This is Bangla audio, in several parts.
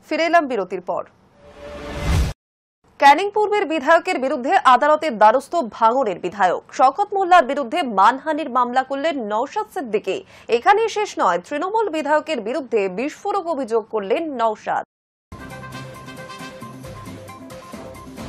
ফিরে এলাম বিরতির পর। ক্যানিং পূর্বের বিধায়কের বিরুদ্ধে আদালতের দ্বারস্থ ভাঙড়ের বিধায়ক শওকত মোল্লার বিরুদ্ধে মানহানির মামলা করলেন নওশাদ সিদ্দিকী। এখানেই শেষ নয়, তৃণমূল বিধায়কের বিরুদ্ধে বিস্ফোরক অভিযোগ করলেন নওশাদ।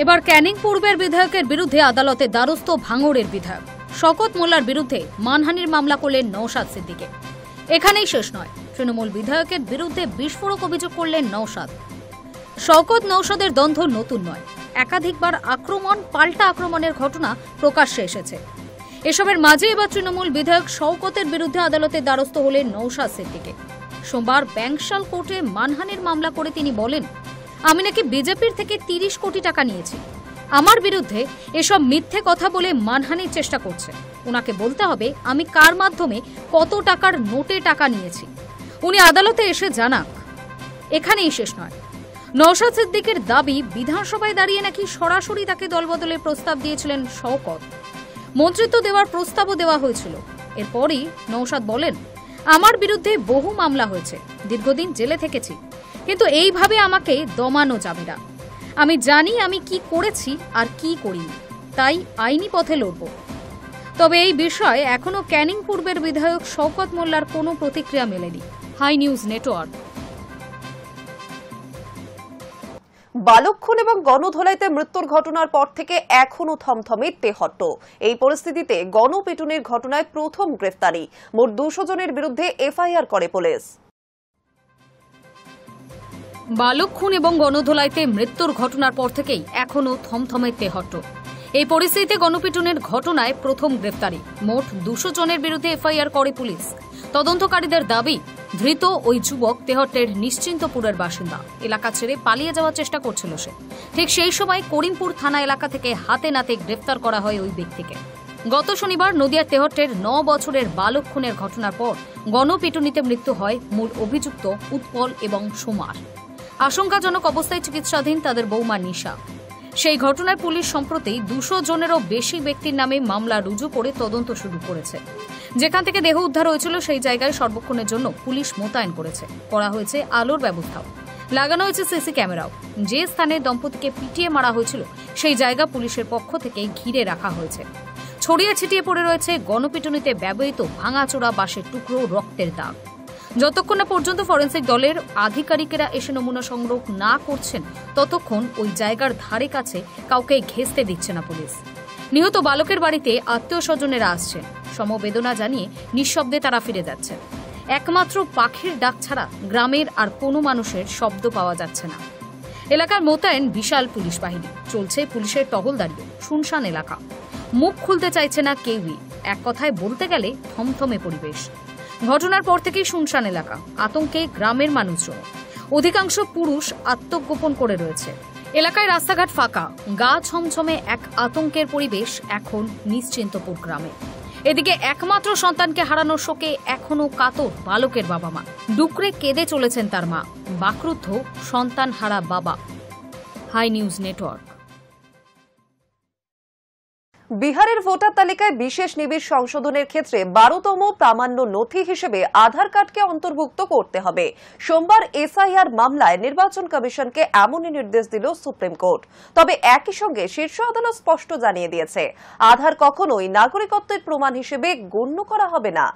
এবার ক্যানিং পূর্বের বিধায়কের বিরুদ্ধে আদালতের দ্বারস্থ ভাঙড়ের বিধায়ক শওকত মোল্লার বিরুদ্ধে মানহানির মামলা করলেন নওশাদ সিদ্দিকী। এখানেই শেষ নয়, তৃণমূল বিধায়কের বিরুদ্ধে বিস্ফোরক অভিযোগ করলেন নওশাদ। শওকত নওশাদের দ্বন্দ্ব নতুন নয়, একাধিকবার আক্রমণ পাল্টা আক্রমণের ঘটনা প্রকাশ্যে এসেছে। এসবের মাঝে এবার তৃণমূল বিধায়ক শওকতের বিরুদ্ধে আদালতের দ্বারস্থ হলেন নওশাদ সিদ্দিকী। সোমবার ব্যাংকশাল কোর্টে মানহানির মামলা করে তিনি বলেন, আমি নাকি বিজেপির থেকে ৩০ কোটি টাকা নিয়েছি। আমার বিরুদ্ধে এসব মিথ্যে কথা বলে মানহানির চেষ্টা করছে। উনাকে বলতে হবে আমি কার মাধ্যমে কত টাকার নোটে টাকা নিয়েছি, উনি আদালতে এসে জানাক। এখানেই শেষ নয়, নওশাদ সিদ্দিকীর দাবি বিধানসভায় দাঁড়িয়ে নাকি সরাসরি তাকে দলবদলের প্রস্তাব দিয়েছিলেন শওকত। মন্ত্রিত্ব দেওয়ার প্রস্তাবও দেওয়া হয়েছিল। এরপরই নওশাদ বলেন, আমার বিরুদ্ধে বহু মামলা হয়েছে, দীর্ঘদিন জেলে থেকেছি, কিন্তু এইভাবে আমাকে দমানো যাবে না। আমি জানি আমি কি করেছি আর কি করিনি, তাই আইনি পথে লড়ব। তবে এই বিষয়ে এখনো ক্যানিং পূর্বের বিধায়ক শওকত মোল্লার কোনো প্রতিক্রিয়া মেলেনি। Hi news network. বালক খুন এবং গণধোলাইতে মৃত্যুর ঘটনার পর থেকে এখনো থমথমে তেহট্ট। এই পরিস্থিতিতে গণপিটুনির ঘটনায় প্রথম গ্রেফতারি। মোট ২০০ জনের বিরুদ্ধে এফআইআর করে পুলিশ। বালক খুন এবং গণধোলাইতে মৃত্যুর ঘটনার পর থেকেই এখনো থমথমে তেহট্ট। এই পরিস্থিতিতে গণপিটুনির ঘটনায় প্রথম গ্রেফতারি। মোট ২০০ জনের বিরুদ্ধে এফআইআর করে পুলিশ। তদন্তকারীদের দাবি, ধৃত ওই যুবক তেহট্টের নিশ্চিন্তপুরের বাসিন্দা। এলাকা ছেড়ে পালিয়ে যাওয়ার চেষ্টা করছিল সে। ঠিক সেই সময় করিমপুর থানা এলাকা থেকে হাতে নাতে গ্রেফতার করা হয় ওই ব্যক্তিকে। গত শনিবার নদিয়ার তেহট্টের ৯ বছরের বালক খুনের ঘটনার পর গণপিটুনিতে মৃত্যু হয় মূল অভিযুক্ত উৎপল এবং সোমার। আশঙ্কাজনক অবস্থায় চিকিৎসাধীন তাদের বৌমা নিশা। সেই ঘটনায় পুলিশ সম্প্রতি ২০০ জনেরও বেশি ব্যক্তির নামে মামলা রুজু করে তদন্ত শুরু করেছে। যেখান থেকে দেহ উদ্ধার হয়েছিল সেই জায়গায় সর্বক্ষণের জন্য পুলিশ মোতায়েন করা হয়েছে আলোর ব্যবস্থাও, লাগানো হয়েছে সিসি ক্যামেরাও। যে স্থানে দম্পতিকে পিটিয়ে মারা হয়েছিল সেই জায়গা পুলিশের পক্ষ থেকে ঘিরে রাখা হয়েছে। ছড়িয়ে ছিটিয়ে পড়ে রয়েছে গণপিটুনিতে ব্যবহৃত ভাঙাচোরা বাঁশের টুকরো, রক্তের দাগ। যতক্ষণ না পর্যন্ত ফরেন্সিক দলের আধিকারিকেরা এসে নমুনা সংগ্রহ না করছেন, ততক্ষণ ওই জায়গার ধারে কাছে কাউকে ঘেঁষতে দিচ্ছে না পুলিশ। নিহত বালকের বাড়িতে আত্মীয় স্বজনেরা আসছেন। সমবেদনা জানিয়ে নিঃশব্দে তারা ফিরে যাচ্ছেন। একমাত্র পাখির ডাক ছাড়া গ্রামের আর কোনো মানুষের শব্দ পাওয়া যাচ্ছে না। এলাকার মোতায়েন বিশাল পুলিশ বাহিনী। চলছে পুলিশের টহলদারি। শুনশান এলাকা, মুখ খুলতে চাইছে না কেউই। এক কথায় বলতে গেলে থমথমে পরিবেশ। ঘটনার পর থেকেই শুনশান এলাকা, আতঙ্কে গ্রামের মানুষজন। অধিকাংশ পুরুষ আত্মগোপন করে রয়েছে। এলাকায় রাস্তাঘাট ফাঁকা, গা ছমছমে এক আতঙ্কের পরিবেশ এখন নিশ্চিন্তপুর গ্রামে। এদিকে একমাত্র সন্তানকে হারানোর শোকে এখনো কাতর বালকের বাবা মা। ডুকরে কেঁদে চলেছেন তার মা, বাকরুদ্ধ সন্তান হারা বাবা। Hi news network. বিহারের ভোটার তালিকায় বিশেষ নিবিড় সংশোধনের ক্ষেত্রে ১২তম প্রামাণ্য নথি হিসেবে আধার কার্ডকে অন্তর্ভুক্ত করতে হবে। সোমবার এসআইআর মামলায় নির্বাচন কমিশনকে এমনই নির্দেশ দিল সুপ্রিম কোর্ট। তবে একই সঙ্গে শীর্ষ আদালত স্পষ্ট জানিয়ে দিয়েছে, আধার কখনোই নাগরিকত্বের প্রমাণ হিসেবে গণ্য করা হবে না।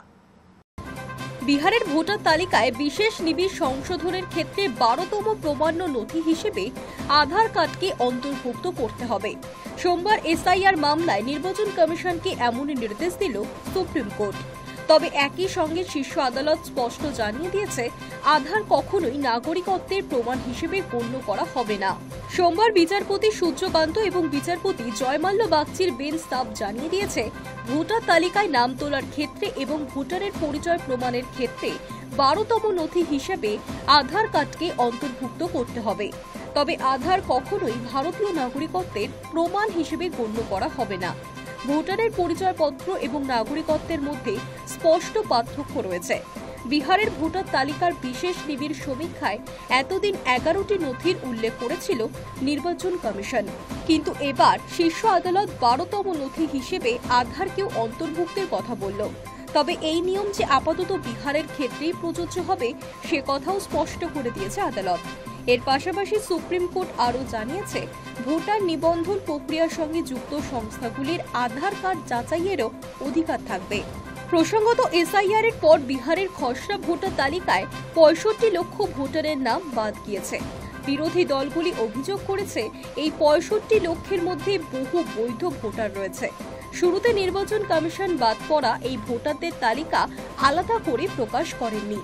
বিহারের ভোটার তালিকায় বিশেষ নিবিড় সংশোধনের ক্ষেত্রে ১২তম প্রামাণ্য নথি হিসেবে আধার কার্ডকে অন্তর্ভুক্ত করতে হবে। সোমবার এসআইআর মামলায় নির্বাচন কমিশনকে এমনই নির্দেশ দিল সুপ্রিম কোর্ট। তবে একই সঙ্গে শীর্ষ আদালত স্পষ্ট জানিয়ে দিয়েছে, আধার কখনোই নাগরিকত্বের প্রমাণ হিসেবে গণ্য করা হবে না। সোমবার বিচারপতি সূর্যকান্ত এবং বিচারপতি জয়মাল্য বাগচির বেঞ্চ তাপ জানিয়ে দিয়েছে, ভোটার তালিকায় নাম তোলার ক্ষেত্রে এবং ভোটারের পরিচয় প্রমাণের ক্ষেত্রে ১২তম নথি হিসেবে আধার কার্ডকে অন্তর্ভুক্ত করতে হবে। তবে আধার কখনোই ভারতীয় নাগরিকত্বের প্রমাণ হিসেবে গণ্য করা হবে না। ভোটারের পরিচয়পত্র এবং নাগরিকত্বের মধ্যে স্পষ্ট পার্থক্য রয়েছে। বিহারের ভোটার তালিকার বিশেষ নিবিড় সমীক্ষায় এতদিন 11টি নথির উল্লেখ করেছিল নির্বাচন কমিশন, কিন্তু এবার শীর্ষ আদালত 12তম নথি হিসেবে আধারকেও অন্তর্ভুক্তের কথা বলল। তবে এই নিয়ম যে আপাতত বিহারের ক্ষেত্রেই প্রযোজ্য হবে সে কথাও স্পষ্ট করে দিয়েছে আদালত। এর পাশাপাশি সুপ্রিম কোর্ট আরও জানিয়েছে ভোটার নিবন্ধন প্রক্রিয়ার সঙ্গে যুক্ত সংস্থাগুলির আধার কার্ড যাচাইয়েরও অধিকার থাকবে। প্রসঙ্গত এসআইআর এর পর বিহারের খসড়া ভোটার তালিকায় ৬৫ লক্ষ ভোটারের নাম বাদ গিয়েছে। বিরোধী দলগুলি অভিযোগ করেছে এই ৬৫ লক্ষের মধ্যে বহু বৈধ ভোটার রয়েছে। শুরুতে নির্বাচন কমিশন বাদ পড়া এই ভোটারদের তালিকা আলাদা করে প্রকাশ করেননি,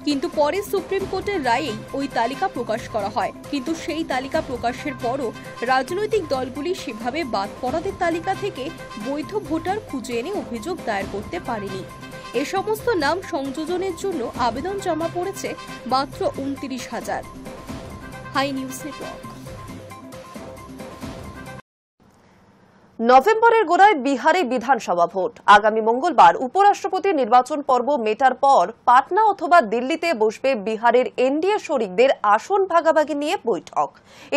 কিন্তু পরে সুপ্রিম কোর্টের রায়েই ওই তালিকা প্রকাশ করা হয়। কিন্তু সেই তালিকা প্রকাশের পরও রাজনৈতিক দলগুলি সেভাবে বাদ পড়াদের তালিকা থেকে বৈধ ভোটার খুঁজে এনে অভিযোগ দায়ের করতে পারেনি। এ সমস্ত নাম সংযোজনের জন্য আবেদন জমা পড়েছে মাত্র ২৯,০০০। High news network. নভেম্বরের গোড়ায় বিহারে বিধানসভা ভোট। আগামী মঙ্গলবার উপরাষ্ট্রপতি নির্বাচন পর্ব মেটার পর পাটনা অথবা দিল্লিতে বসবে বিহারের এনডিএ শরিকদের আসন ভাগাভাগি নিয়ে বৈঠক।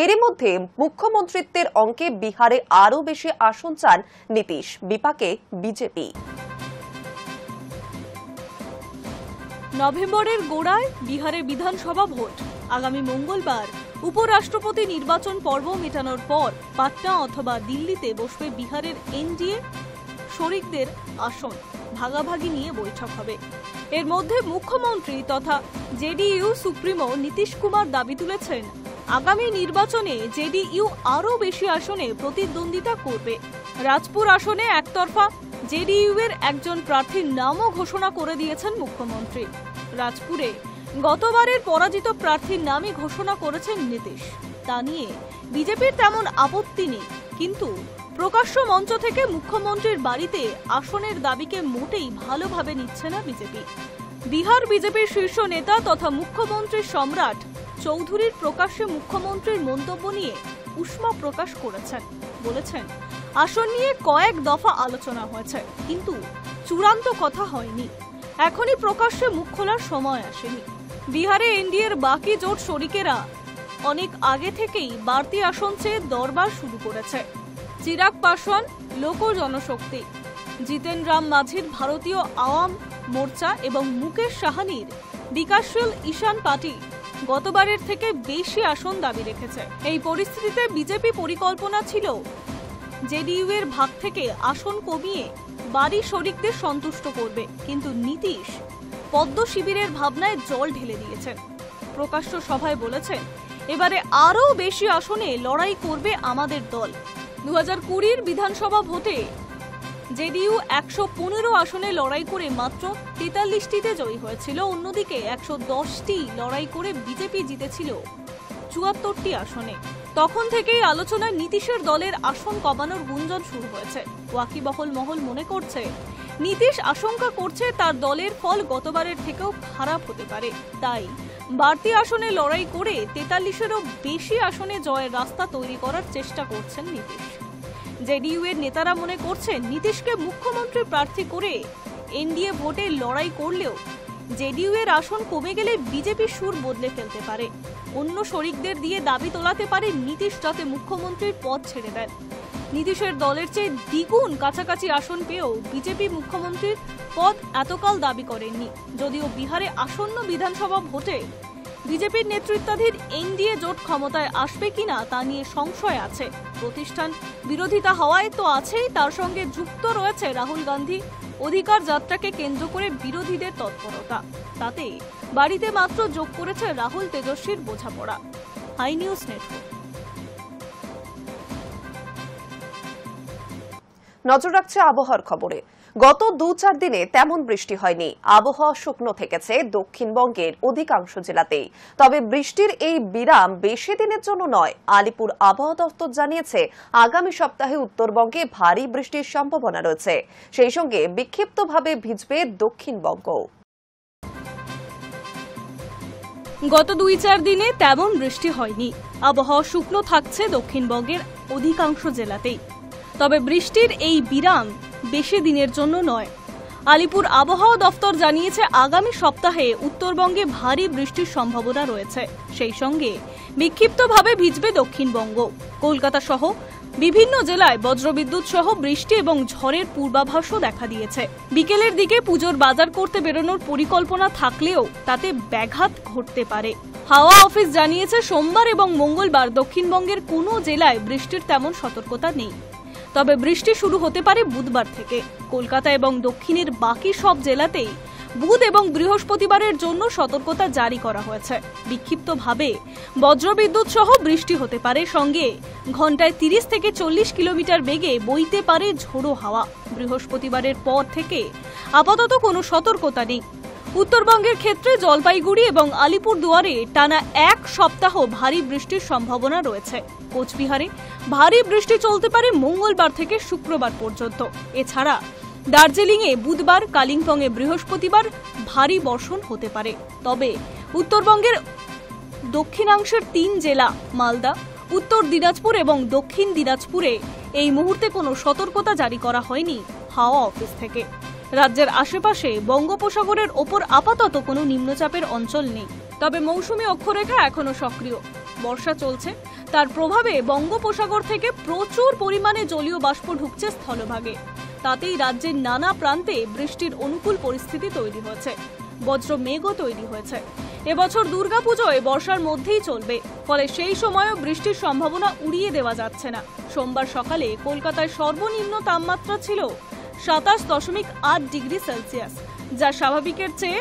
এরই মধ্যে মুখ্যমন্ত্রিত্বের অঙ্কে বিহারে আরও বেশি আসন চান নীতিশ, বিপাকে বিজেপি। নভেম্বরের গোড়ায় বিহারে বিধানসভা ভোট। আগামী মঙ্গলবার উপরাষ্ট্রপতি নির্বাচন পর্ব মেটানোর পর পাটনা অথবা দিল্লিতে বসবে বিহারের এনডিএ শরিকদের আসন ভাগাভাগি নিয়ে বৈঠক হবে। এর মধ্যে মুখ্যমন্ত্রী তথা জেডিইউ সুপ্রিমো নীতিশ কুমার দাবি তুলেছেন, আগামী নির্বাচনে জেডিইউ আরও বেশি আসনে প্রতিদ্বন্দ্বিতা করবে। রাজপুর আসনে একতরফা জেডিইউ এর একজন প্রার্থীর নামও ঘোষণা করে দিয়েছেন মুখ্যমন্ত্রী। রাজপুরে গতবারের পরাজিত প্রার্থীর নামই ঘোষণা করেছেন নীতিশ। তা নিয়ে বিজেপির তেমন আপত্তি নেই, কিন্তু প্রকাশ্য মঞ্চ থেকে মুখ্যমন্ত্রীর বাড়িতে আসনের দাবিকে মোটেই ভালোভাবে নিচ্ছে না বিজেপি। বিহার বিজেপির শীর্ষ নেতা তথা মুখ্যমন্ত্রী সম্রাট চৌধুরীর প্রকাশ্যে মুখ্যমন্ত্রীর মন্তব্য নিয়ে উষ্মা প্রকাশ করেছেন। বলেছেন, আসন নিয়ে কয়েক দফা আলোচনা হয়েছে, কিন্তু চূড়ান্ত কথা হয়নি। এখনই প্রকাশ্যে মুখ খোলার সময় আসেনি। বিহারে এনডিএর বাকি জোট শরিকেরা অনেক আগে থেকেই বাড়তি আসন চেয়ে দরবার শুরু করেছে। চিরাগ পাসওয়ান লোক জনশক্তি, জিতেন রাম মাঝির ভারতীয় আওয়াম মোর্চা এবং মুকেশ সাহানির বিকাশশীল ঈশান পার্টি গতবারের থেকে বেশি আসন দাবি রেখেছে। এই পরিস্থিতিতে বিজেপি পরিকল্পনা ছিল জেডিইউ এর ভাগ থেকে আসন কমিয়ে বাড়ি শরিকদের সন্তুষ্ট করবে, কিন্তু নীতিশ পদ্ম শিবিরের ভাবনায় জল ঢেলে দিয়েছেন। প্রকাশ্য সভায় বলেছেন, এবারে আরও বেশি আসনে লড়াই করবে আমাদের দল। 2020 বিধানসভা ভোটে জেডিইউ 115 আসনে লড়াই করে মাত্র 43টিতে জয়ী হয়েছিল। অন্যদিকে 110টি লড়াই করে বিজেপি জিতেছিল 74টি আসনে। তখন থেকেই আলোচনায় নীতিশের দলের আসন কমানোর গুঞ্জন শুরু হয়েছে। ওয়াকিবহল মহল মনে করছে, নীতিশ আশঙ্কা করছে তার দলের ফল গতবারের থেকেও খারাপ হতে পারে। তাই বাড়তি আসনে লড়াই করে 43-এরও বেশি আসনে জয়ের রাস্তা তৈরি করার চেষ্টা করছেন নীতিশ। জেডিইউ এর নেতারা মনে করছেন, নীতিশকে মুখ্যমন্ত্রী প্রার্থী করে এনডিএ ভোটে লড়াই করলেও জেডিইউ এর আসন কমে গেলে বিজেপি সুর বদলে ফেলতে পারে। অন্য শরিকদের দিয়ে দাবি তোলাতে পারে নীতিশ যাতে মুখ্যমন্ত্রীর পদ ছেড়ে দেন। নীতিশের দলের চেয়ে দ্বিগুণ কাছাকাছি আসন পেয়েও বিজেপি মুখ্যমন্ত্রীর পদ এতকাল দাবি করেননি। যদিও বিহারে আসন্ন বিধানসভা ভোটে বিজেপির নেতৃত্বাধীন এনডিএ জোট ক্ষমতায় আসবে কিনা তা নিয়ে সংশয় আছে। প্রতিষ্ঠান বিরোধিতা হওয়ায় তো আছেই, তার সঙ্গে যুক্ত রয়েছে রাহুল গান্ধী অধিকার যাত্রাকে কেন্দ্র করে বিরোধীদের তৎপরতা। তাতে বাড়িতে মাত্র যোগ করেছে রাহুল তেজস্বীর বোঝাপড়া। Hi news network. নজর রাখছে আবহাওয়ার খবরে। গত 2-4 দিনে তেমন বৃষ্টি হয়নি। আবহাওয়া শুকনো থেকেছে দক্ষিণবঙ্গের অধিকাংশ জেলাতেই। তবে বৃষ্টির এই বিরাম বেশি দিনের জন্য নয়। আলিপুর আবহাওয়া দপ্তর জানিয়েছে, আগামী সপ্তাহে উত্তরবঙ্গে ভারী বৃষ্টির সম্ভাবনা রয়েছে। সেই সঙ্গে বিক্ষিপ্তভাবে ভিজবে দক্ষিণবঙ্গ। গত 2-4 দিনে তেমন বৃষ্টি হয়নি। আবহাওয়া শুকনো থাকছে দক্ষিণবঙ্গের অধিকাংশ জেলাতেই। তবে বৃষ্টির এই বিরাম বেশি দিনের জন্য নয়। আলিপুর আবহাওয়া দফতর জানিয়েছে, আগামী সপ্তাহে উত্তরবঙ্গে ভারী বৃষ্টির সম্ভাবনা রয়েছে। সেই সঙ্গে বিক্ষিপ্তভাবে ভিজবে দক্ষিণবঙ্গ। কলকাতা সহ বিভিন্ন জেলায় বজ্রবিদ্যুৎ সহ বৃষ্টি এবং ঝড়ের পূর্বাভাসও দেখা দিয়েছে। বিকেলের দিকে পুজোর বাজার করতে বেরোনোর পরিকল্পনা থাকলেও তাতে ব্যাঘাত ঘটতে পারে। হাওয়া অফিস জানিয়েছে সোমবার এবং মঙ্গলবার দক্ষিণবঙ্গের কোনো জেলায় বৃষ্টির তেমন সতর্কতা নেই। তবে বৃষ্টি শুরু হতে পারে বুধবার থেকে। কলকাতা এবং দক্ষিণের বাকি সব জেলাতেই বুধ এবং বৃহস্পতিবারের জন্য সতর্কতা জারি করা হয়েছে। বিক্ষিপ্তভাবে বজ্রবিদ্যুৎ সহ বৃষ্টি হতে পারে, সঙ্গে ঘন্টায় 30 থেকে 40 কিলোমিটার বেগে বইতে পারে ঝোড়ো হাওয়া। বৃহস্পতিবারের পর থেকে আপাতত কোনো সতর্কতা নেই। উত্তরবঙ্গের ক্ষেত্রে জলপাইগুড়ি এবং আলিপুরদুয়ারে টানা 1 সপ্তাহ ভারী বৃষ্টির সম্ভাবনা রয়েছে। কোচবিহারে ভারী বৃষ্টি চলতে পারে মঙ্গলবার থেকে শুক্রবার পর্যন্ত। এছাড়া দার্জিলিংয়ে বুধবার, কালিম্পংয়ে বৃহস্পতিবার ভারী বর্ষণ হতে পারে। তবে উত্তরবঙ্গের দক্ষিণাংশের 3 জেলা মালদা, উত্তর দিনাজপুর এবং দক্ষিণ দিনাজপুরে এই মুহূর্তে কোনো সতর্কতা জারি করা হয়নি হাওয়া অফিস থেকে। রাজ্যের আশেপাশে বঙ্গোপসাগরের ওপর আপাতত কোনো নিম্নচাপের অঞ্চল নেই। তবে মৌসুমী অক্ষরেখা এখনো সক্রিয়। বর্ষা চলছে, তার প্রভাবে বঙ্গোপসাগর থেকে প্রচুর পরিমাণে জলীয় বাষ্প ঢুকছে স্থলভাগে। তাতেই রাজ্যের নানা প্রান্তে বৃষ্টির অনুকূল পরিস্থিতি তৈরি হয়েছে। বজ্র মেঘও তৈরি হয়েছে। এবছর দুর্গাপুজোয় বর্ষার মধ্যেই চলবে, ফলে সেই সময়ও বৃষ্টির সম্ভাবনা উড়িয়ে দেওয়া যাচ্ছে না। সোমবার সকালে কলকাতায় সর্বনিম্ন তাপমাত্রা ছিল 27.8 ডিগ্রি সেলসিয়াস, যা স্বাভাবিকের চেয়ে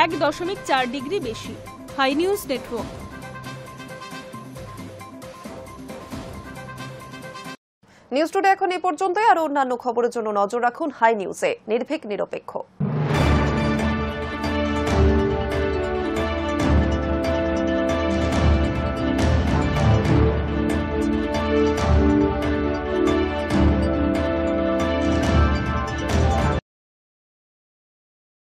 1.4 ডিগ্রি বেশি। Hi news network. News today এখন এই পর্যন্তই। আর অন্যান্য খবরের জন্য নজর রাখুন হাই নিউজে। নির্ভীক নিরপেক্ষ।